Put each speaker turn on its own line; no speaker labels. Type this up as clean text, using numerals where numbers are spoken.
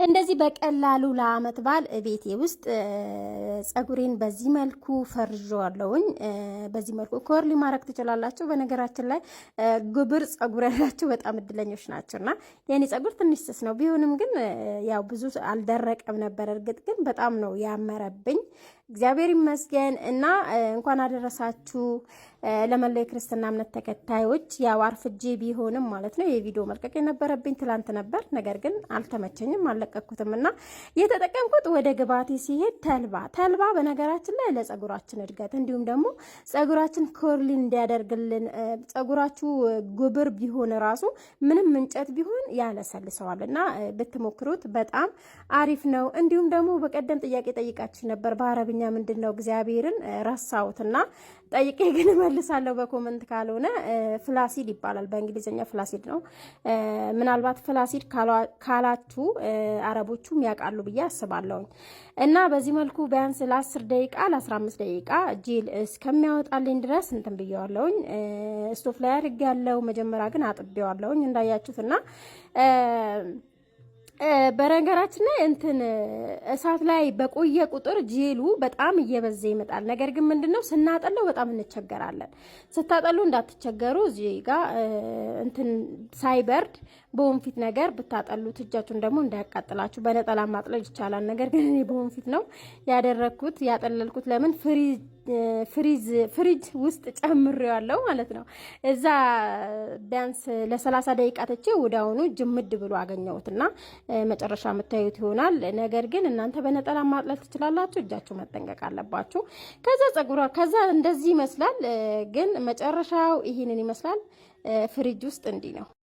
እንደዚህ በቀላሉ ለአመት በዓል ቤቴ ውስጥ ጸጉሬን በዚህ መልኩ ፈርዣለሁኝ። በዚህ መልኩ ኮርሊ ማድረግ ትችላላችሁ። በነገራችን ላይ ጉብር ጸጉር ያላችሁ በጣም እድለኞች ናቸውና የኔ ጸጉር ትንሽ ስስ ነው። ቢሆንም ግን ያው ብዙ አልደረቀም ነበር። እርግጥ ግን በጣም ነው ያመረብኝ። እግዚአብሔር ይመስገን እና እንኳን አደረሳችሁ ለመላው የክርስትና እምነት ተከታዮች። ያው አርፍጄ ቢሆንም ማለት ነው የቪዲዮ መልቀቅ የነበረብኝ ትላንት ነበር። ነገር ግን አልተመቸኝም፣ አልለቀኩትም እና የተጠቀምኩት ወደ ግባቴ ሲሄድ ተልባ በነገራችን ላይ ለጸጉራችን እድገት እንዲሁም ደግሞ ጸጉራችን ኮርሊ እንዲያደርግልን ጸጉራችሁ ጉብር ቢሆን ራሱ ምንም እንጨት ቢሆን ያለሰልሰዋል እና ብትሞክሩት በጣም አሪፍ ነው። እንዲሁም ደግሞ በቀደም ጥያቄ ጠይቃችሁ ነበር በአረብኛ ምንድነው እግዚአብሔርን ረሳሁትና ጠይቄ ግን መልሳለሁ በኮሜንት ካልሆነ ፍላሲድ ይባላል። በእንግሊዝኛ ፍላሲድ ነው። ምናልባት ፍላሲድ ካላችሁ አረቦቹም ያውቃሉ ብዬ አስባለሁኝ። እና በዚህ መልኩ ቢያንስ ለ10 ደቂቃ ለ15 ደቂቃ ጄል እስከሚያወጣልኝ ድረስ እንትን ብየዋለሁኝ። ስቶፍ ላይ አድርጌያለሁ። መጀመሪያ ግን አጥቤዋለሁኝ እንዳያችሁትና በነገራችን ላይ እንትን እሳት ላይ በቆየ ቁጥር ጄሉ በጣም እየበዛ ይመጣል። ነገር ግን ምንድነው ስናጠለው በጣም እንቸገራለን። ስታጠሉ እንዳትቸገሩ እዚህ ጋር እንትን ሳይበርድ በወንፊት ነገር ብታጠሉት እጃችሁን ደግሞ እንዳያቃጥላችሁ በነጠላ ማጥለል ይቻላል። ነገር ግን እኔ በወንፊት ነው ያደረኩት ያጠለልኩት። ለምን ፍሪጅ ውስጥ ጨምሬዋለሁ ማለት ነው። እዛ ቢያንስ ለ30 ደቂቃ ተቼ ወዲያውኑ ጅምድ ብሎ አገኘሁትና መጨረሻ የምታዩት ይሆናል። ነገር ግን እናንተ በነጠላ ማጥለል ትችላላችሁ። እጃችሁ መጠንቀቅ አለባችሁ። ከዛ እንደዚህ ይመስላል። ግን መጨረሻው ይሄንን ይመስላል። ፍሪጅ ውስጥ እንዲህ ነው።